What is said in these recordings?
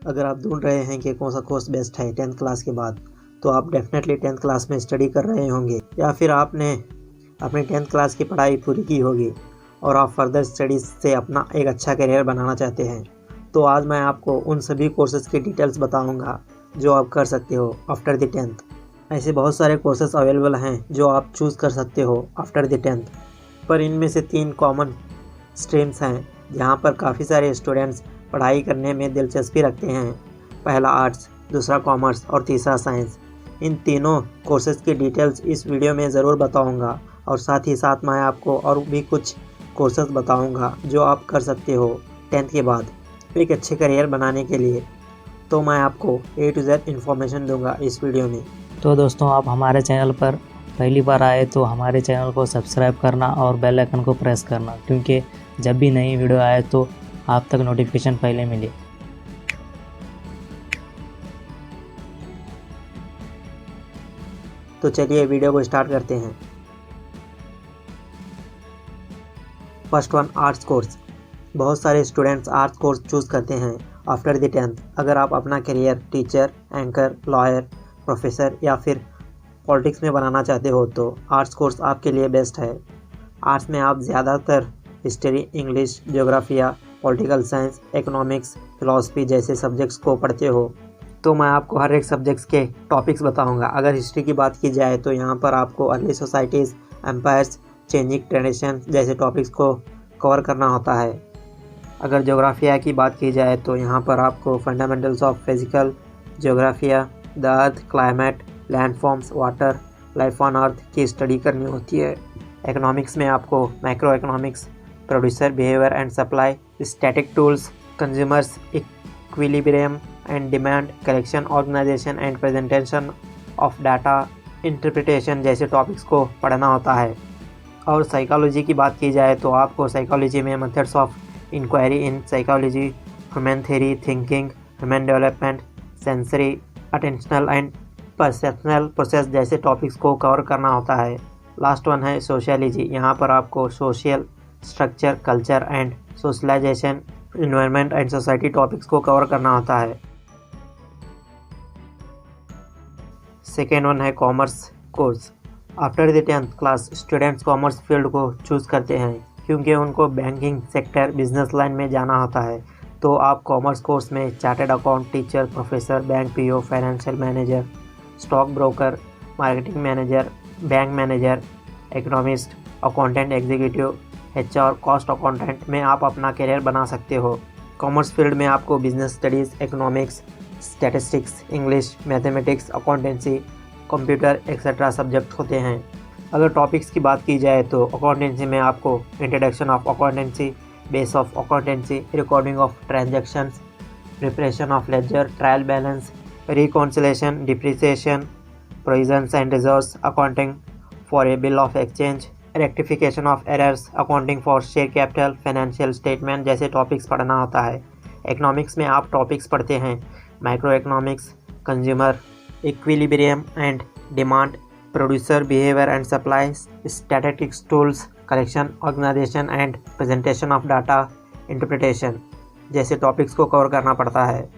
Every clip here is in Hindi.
अगर आप ढूंढ रहे हैं कि कौन सा कोर्स बेस्ट है 10th क्लास के बाद, तो आप डेफिनेटली 10th क्लास में स्टडी कर रहे होंगे, या फिर आपने अपनी 10th क्लास की पढ़ाई पूरी की होगी और आप फर्दर स्टडीज़ से अपना एक अच्छा करियर बनाना चाहते हैं। तो आज मैं आपको उन सभी कोर्सेज़ की डिटेल्स बताऊंगा जो आप कर सकते हो आफ्टर द 10th। ऐसे बहुत सारे कोर्सेज़ अवेलेबल हैं जो आप चूज़ कर सकते हो आफ्टर द 10th, पर इनमें से 3 कॉमन स्ट्रीम्स हैं जहाँ पर काफ़ी सारे स्टूडेंट्स पढ़ाई करने में दिलचस्पी रखते हैं। पहला आर्ट्स, दूसरा कॉमर्स और तीसरा साइंस। इन तीनों कोर्सेज़ की डिटेल्स इस वीडियो में ज़रूर बताऊंगा और साथ ही साथ मैं आपको और भी कुछ कोर्सेज़ बताऊंगा जो आप कर सकते हो 10th के बाद एक अच्छे करियर बनाने के लिए। तो मैं आपको A to Z इन्फॉर्मेशन दूंगा इस वीडियो में। तो दोस्तों, आप हमारे चैनल पर पहली बार आए तो हमारे चैनल को सब्सक्राइब करना और बेल आइकन को प्रेस करना, क्योंकि जब भी नई वीडियो आए तो आप तक नोटिफिकेशन पहले मिले। तो चलिए वीडियो को स्टार्ट करते हैं। First one, arts course. बहुत सारे स्टूडेंट्स आर्ट्स कोर्स चूज़ करते हैं आफ्टर द 10th। अगर आप अपना career teacher, anchor, lawyer, professor या फिर पॉलिटिक्स में बनाना चाहते हो तो आर्ट्स कोर्स आपके लिए बेस्ट है। आर्ट्स में आप ज़्यादातर history, English, geography, political science, economics, philosophy जैसे सब्जेक्ट्स को पढ़ते हो। तो मैं आपको हर एक सब्जेक्ट्स के टॉपिक्स बताऊंगा। अगर हिस्ट्री की बात की जाए तो यहाँ पर आपको early societies, empires, changing tradition जैसे टॉपिक्स को कवर करना होता है। अगर ज्योग्राफिया की बात की जाए तो यहाँ पर आपको fundamentals of physical geography, the earth, climate, landforms, water, life on earth की स्टडी करनी होती है। इकोनॉमिक्स में आपको macro economics, producer behaviour and supply, static tools, consumers equilibrium and demand, collection, organisation and presentation of data, interpretation जैसे टॉपिक्स को पढ़ना होता है। और साइकोलॉजी की बात की जाए तो आपको साइकोलॉजी में methods of inquiry in psychology, human theory, thinking, human development, sensory, attentional and perceptual process जैसे टॉपिक्स को कवर करना होता है। लास्ट वन है सोशियोलॉजी। यहाँ पर आपको social structure, culture and socialization, environment and society topics को कवर करना होता है। सेकेंड वन है commerce course. After the 10th class students commerce field को चूज़ करते हैं क्योंकि उनको बैंकिंग सेक्टर, बिजनेस लाइन में जाना होता है। तो आप कॉमर्स कोर्स में chartered account teacher, professor, bank PO, financial manager, stock broker, marketing manager, bank manager, economist, accountant executive, HR, cost accountant में आप अपना करियर बना सकते हो। कॉमर्स फील्ड में आपको business studies, economics, statistics, English, mathematics, accountancy, computer etcetera subject होते हैं। अगर टॉपिक्स की बात की जाए तो अकाउंटेंसी में आपको introduction of accountancy, base of accountancy, recording of transactions, preparation of ledger, trial balance, reconciliation, depreciation, provisions and reserves, accounting for a bill of exchange, rectification of errors, accounting for share capital, financial statement जैसे टॉपिक्स पढ़ना होता है। इकोनॉमिक्स में आप टॉपिक्स पढ़ते हैं micro economics, consumer equilibrium and demand, producer behaviour and supply, statistics tools, collection, organisation and presentation of data, interpretation जैसे टॉपिक्स को कवर करना पड़ता है।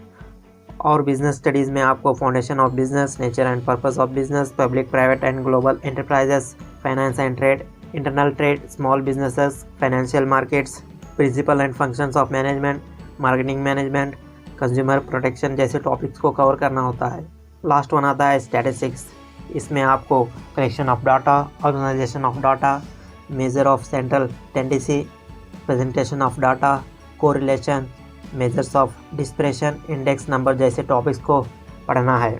और बिजनेस स्टडीज़ में आपको foundation of business, nature and purpose of business, public, private and global enterprises, finance and trade, internal trade, small businesses, financial markets, principal and functions of management, marketing management, consumer protection जैसे टॉपिक्स को कवर करना होता है। लास्ट वन आता है स्टैटिस्टिक्स। इसमें आपको collection of data, organisation of data, measure of central tendency, presentation of data, correlation, measures of dispersion, index number जैसे टॉपिक्स को पढ़ना है।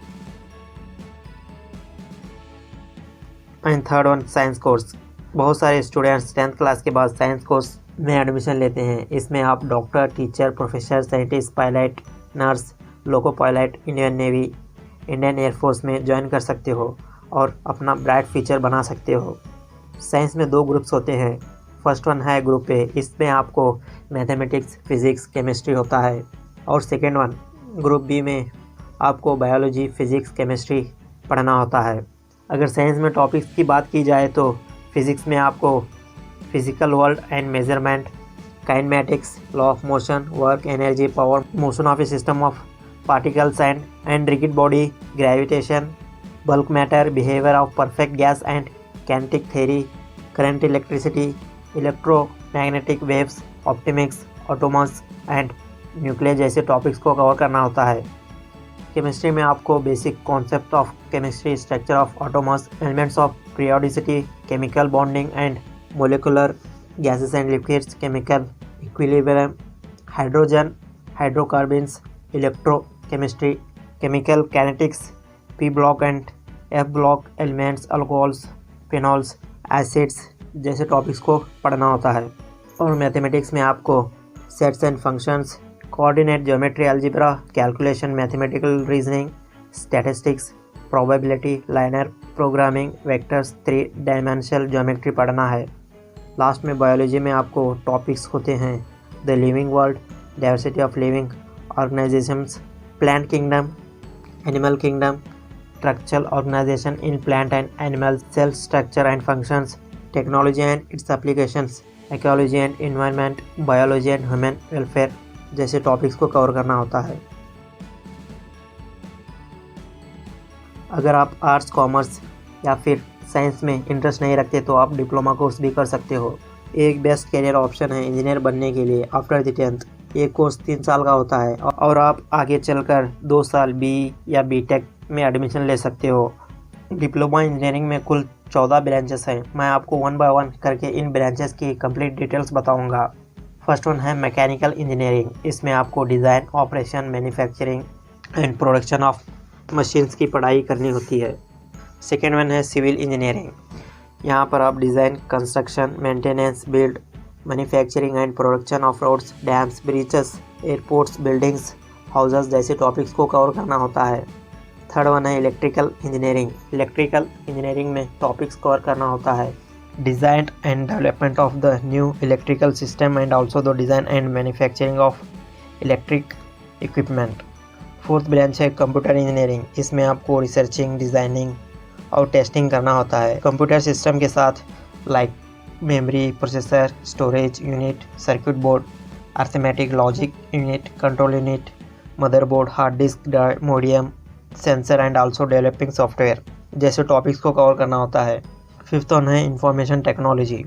And third one, science course. बहुत सारे स्टूडेंट्स 10th क्लास के बाद साइंस कोर्स में एडमिशन लेते हैं। इसमें आप doctor, teacher, professor, scientist, pilot, nurse, loco pilot, Indian navy, Indian air force में ज्वाइन कर सकते हो और अपना ब्राइट फ्यूचर बना सकते हो। साइंस में 2 ग्रुप्स होते हैं। फर्स्ट वन है ग्रुप ए, इसमें आपको मैथमेटिक्स, फिज़िक्स, केमिस्ट्री होता है। और सेकेंड वन ग्रुप बी में आपको बायोलॉजी, फिज़िक्स, केमिस्ट्री पढ़ना होता है। अगर साइंस में टॉपिक्स की बात की जाए तो फिज़िक्स में आपको physical world and measurement, kinematics, law of motion, work, energy, power, motion of A system of particles and rigid body, gravitation, bulk matter, behavior of perfect gas and kinetic theory, current, electricity, electromagnetic waves, optics, atoms and nucleus जैसे टॉपिक्स को कवर करना होता है। केमिस्ट्री में आपको basic concept of chemistry, structure of atoms, elements of periodicity, chemical bonding and molecular gases and liquids, chemical equilibrium, hydrogen, hydrocarbons, electrochemistry, chemical kinetics, P block and F block elements, alcohols, phenols, acids जैसे टॉपिक्स को पढ़ना होता है। और मैथमेटिक्स में आपको sets and functions, coordinate geometry, algebra, calculation, mathematical reasoning, statistics, probability, liner programming, vectors, 3 dimensional geometry पढ़ना है। लास्ट में बायोलॉजी में आपको टॉपिक्स होते हैं the living world, diversity of living organisations, plant kingdom, animal kingdom, structural organisation in plant and animal, cell structure and functions, technology and its applications, ecology and environment, biology and human welfare जैसे टॉपिक्स को कवर करना होता है। अगर आप आर्ट्स, कॉमर्स या फिर साइंस में इंटरेस्ट नहीं रखते तो आप डिप्लोमा कोर्स भी कर सकते हो। एक बेस्ट करियर ऑप्शन है इंजीनियर बनने के लिए आफ्टर द 10th। ये कोर्स 3 साल का होता है और आप आगे चलकर 2 साल BE या BTech में एडमिशन ले सकते हो। डिप्लोमा इंजीनियरिंग में कुल 14 ब्रांचेस हैं। मैं आपको 1 बाय 1 करके इन ब्रांचेस की कंप्लीट डिटेल्स बताऊंगा। फर्स्ट वन है मैकेनिकल इंजीनियरिंग। इसमें आपको design, operation, manufacturing and production of machines की पढ़ाई करनी होती है। सेकेंड वन है सिविल इंजीनियरिंग। यहाँ पर आप design, construction, maintenance, build, manufacturing and production of roads, dams, bridges, airports, buildings, houses जैसे टॉपिक्स को कवर करना होता है। थर्ड वन है इलेक्ट्रिकल इंजीनियरिंग। इलेक्ट्रिकल इंजीनियरिंग में टॉपिक्स कवर करना होता है design and development of the new electrical system and also the design and manufacturing of electric equipment. Fourth branch है कंप्यूटर इंजीनियरिंग। इसमें आपको रिसर्चिंग, डिज़ाइनिंग और टेस्टिंग करना होता है कंप्यूटर सिस्टम के साथ, like memory, processor, storage unit, circuit board, arithmetic, logic unit, control unit, motherboard, hard disk, modem, sensor and also developing software जैसे टॉपिक्स को कवर करना होता है। फिफ्थ वन है इंफॉर्मेशन टेक्नोलॉजी।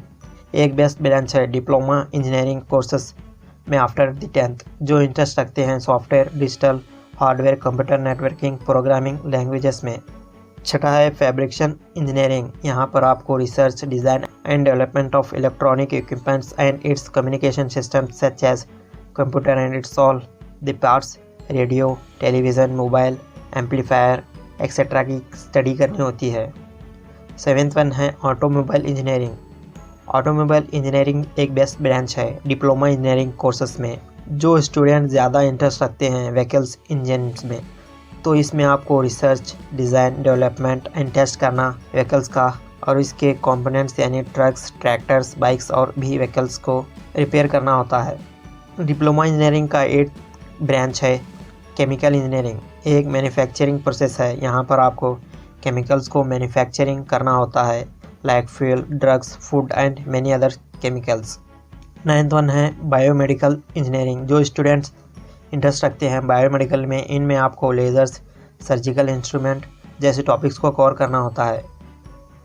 एक बेस्ट ब्रांच है डिप्लोमा इंजीनियरिंग कोर्सेस में आफ्टर द 10th। जो इंटरेस्ट रखते हैं software, digital, hardware, computer networking, programming languages में। छठा है फैब्रिकेशन इंजीनियरिंग। यहाँ पर आपको research, design and development of electronic equipments and its communication systems such as computer and its all the parts, radio, television, mobile, amplifier etcetera की स्टडी करनी होती है। सेवेंथ वन है ऑटोमोबाइल इंजीनियरिंग। ऑटोमोबाइल इंजीनियरिंग एक बेस्ट ब्रांच है डिप्लोमा इंजीनियरिंग कोर्सेस में। जो स्टूडेंट ज़्यादा इंटरेस्ट रखते हैं व्हीकल्स इंजन्स में, तो इसमें आपको research, design, development and test करना व्हीकल्स का और इसके कंपोनेंट्स यानी ट्रक्स, ट्रैक्टर्स, बाइक्स और भी व्हीकल्स को रिपेयर करना होता है। डिप्लोमा इंजीनियरिंग का 8th ब्रांच है केमिकल इंजीनियरिंग। एक मैन्युफैक्चरिंग प्रोसेस है। यहाँ पर आपको केमिकल्स को मैन्युफैक्चरिंग करना होता है, like fuel, drugs, food and many other chemicals. 9th one है बायोमेडिकल इंजीनियरिंग। जो स्टूडेंट्स इंटरेस्ट रखते हैं बायोमेडिकल में, इनमें आपको लेज़र्स, सर्जिकल इंस्ट्रूमेंट जैसे टॉपिक्स को कवर करना होता है।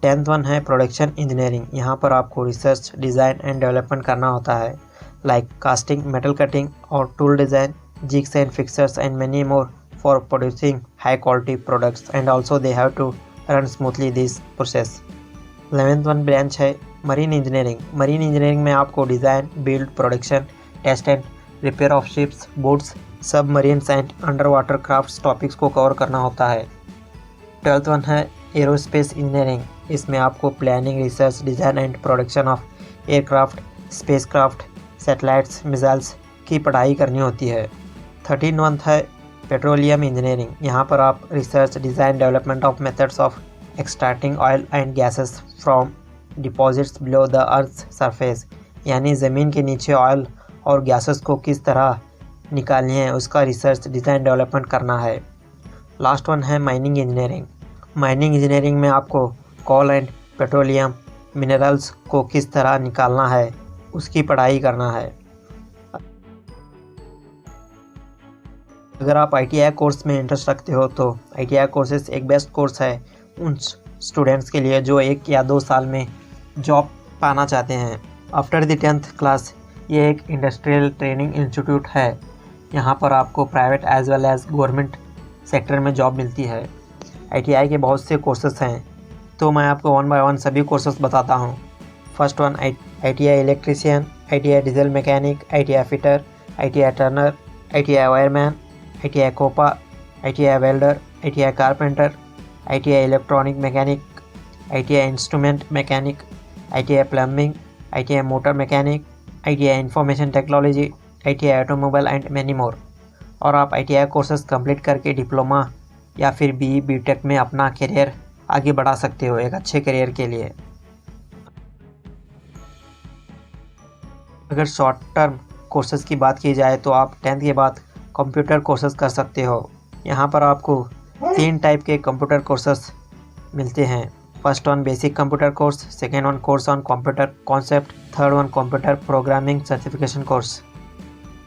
10th वन है प्रोडक्शन इंजीनियरिंग। यहाँ पर आपको रिसर्च, डिज़ाइन एंड डेवलपमेंट करना होता है, लाइक कास्टिंग, मेटल कटिंग और tool design, jigs and fixtures and many more for producing high quality products, and also they have to run smoothly this process. 11th one branch है मरीन इंजीनियरिंग। मरीन इंजीनियरिंग में आपको design, build, production, test and repair of ships, boats, submarines and under water crafts topics को कवर करना होता है। 12th वन है एरोस्पेस इंजीनियरिंग। इसमें आपको planning, research, design and production of aircraft, spacecraft, satellites, missiles की पढ़ाई करनी होती है। 13th वन है पेट्रोलियम इंजीनियरिंग। यहाँ पर आप research, design, development of methods of extracting oil and gases from deposits below the earth surface, यानी ज़मीन के नीचे ऑयल और गैसेस को किस तरह निकालनी है उसका रिसर्च, डिज़ाइन, डेवलपमेंट करना है। लास्ट वन है माइनिंग इंजीनियरिंग। माइनिंग इंजीनियरिंग में आपको कोल एंड पेट्रोलियम मिनरल्स को किस तरह निकालना है उसकी पढ़ाई करना है। अगर आप ITI कोर्स में इंटरेस्ट रखते हो तो ITI कोर्सेज एक बेस्ट कोर्स है उन स्टूडेंट्स के लिए जो 1 या 2 साल में जॉब पाना चाहते हैं। आफ्टर द 10th क्लास ये एक इंडस्ट्रियल ट्रेनिंग इंस्टीट्यूट है। यहाँ पर आपको private as well as government sector में जॉब मिलती है। ITI के बहुत से कोर्सेस हैं, तो मैं आपको 1 बाय 1 सभी कोर्सेस बताता हूँ। First one ITI electrician, ITI diesel mechanic, ITI fitter, ITI turner, ITI wireman, ITI COPA, ITI welder, ITI carpenter, ITI electronic mechanic, ITI instrument mechanic, ITI plumbing, ITI motor mechanic, ITI information technology, ITI automobile and many more. और आप ITI कोर्सेज कंप्लीट करके डिप्लोमा या फिर BE BTech में अपना करियर आगे बढ़ा सकते हो एक अच्छे करियर के लिए। अगर शॉर्ट टर्म कोर्सेज़ की बात की जाए तो आप 10th के बाद कंप्यूटर कोर्सेज़ कर सकते हो। यहाँ पर आपको 3 टाइप के कंप्यूटर कोर्सेज़ मिलते हैं। First one basic computer course, second one course on computer concept, third one computer programming certification course.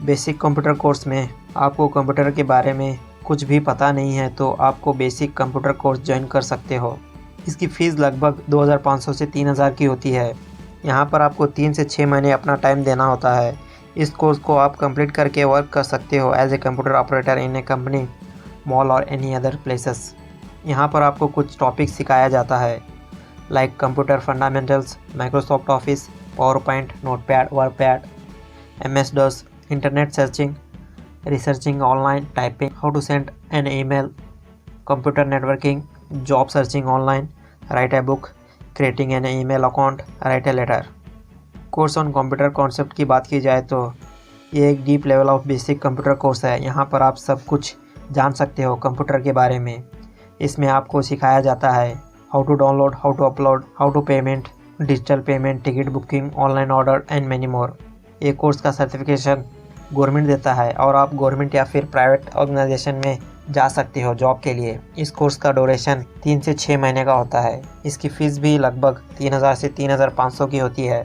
Basic computer course में आपको कंप्यूटर के बारे में कुछ भी पता नहीं है तो आपको बेसिक कंप्यूटर कोर्स ज्वाइन कर सकते हो। इसकी फ़ीस लगभग 2500 से 3000 की होती है। यहाँ पर आपको 3 से 6 महीने अपना टाइम देना होता है। इस कोर्स को आप कंप्लीट करके वर्क कर सकते हो as a computer operator in a company, mall और एनी अदर प्लेसेस। यहाँ पर आपको कुछ टॉपिक सिखाया जाता है like computer fundamentals, Microsoft office, power point, notepad, workpad, MS DOS, internet searching, researching online, typing, how to send an email, computer networking, job searching online, write a book, creating an email account, write a letter. Course on computer concept की बात की जाए तो ये एक deep level of basic computer course है। यहाँ पर आप सब कुछ जान सकते हो कंप्यूटर के बारे में। इसमें आपको सिखाया जाता है how to download, how to upload, how to payment, digital payment, ticket booking, online order and many more. ये कोर्स का सर्टिफिकेशन गवर्नमेंट देता है और आप गवर्नमेंट या फिर प्राइवेट ऑर्गेनाइजेशन में जा सकते हो जॉब के लिए। इस कोर्स का ड्यूरेशन 3 से 6 महीने का होता है। इसकी फ़ीस भी लगभग 3000 से 3500 की होती है।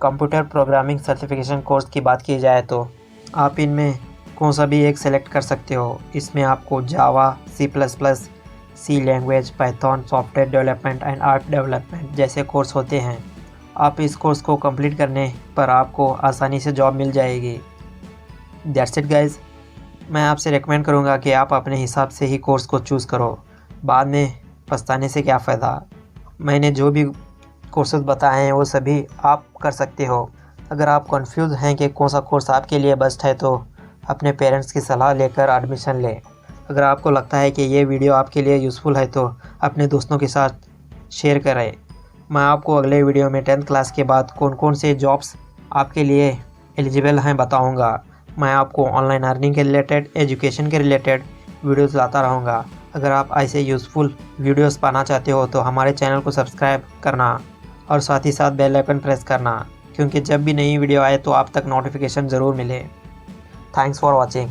कंप्यूटर प्रोग्रामिंग सर्टिफिकेशन कोर्स की बात की जाए तो आप इनमें कौन सा भी एक सेलेक्ट कर सकते हो। इसमें आपको जावा, C++, language, Python, software development and art development जैसे कोर्स होते हैं। आप इस कोर्स को कंप्लीट करने पर आपको आसानी से जॉब मिल जाएगी। That's it guys. मैं आपसे रेकमेंड करूँगा कि आप अपने हिसाब से ही कोर्स को चूज़ करो, बाद में पछताने से क्या फ़ायदा। मैंने जो भी कोर्सेज बताए हैं वो सभी आप कर सकते हो। अगर आप कंफ्यूज हैं कि कौन सा कोर्स आपके लिए बेस्ट है तो अपने पेरेंट्स की सलाह लेकर एडमिशन लें। अगर आपको लगता है कि ये वीडियो आपके लिए यूज़फुल है तो अपने दोस्तों के साथ शेयर करें। मैं आपको अगले वीडियो में 10th क्लास के बाद कौन कौन से जॉब्स आपके लिए एलिजिबल हैं बताऊंगा। मैं आपको ऑनलाइन अर्निंग के रिलेटेड, एजुकेशन के रिलेटेड वीडियोस लाता रहूँगा। अगर आप ऐसे यूज़फुल वीडियोस पाना चाहते हो तो हमारे चैनल को सब्सक्राइब करना और साथ ही साथ बेल आइकन प्रेस करना, क्योंकि जब भी नई वीडियो आए तो आप तक नोटिफिकेशन ज़रूर मिले। Thanks for watching.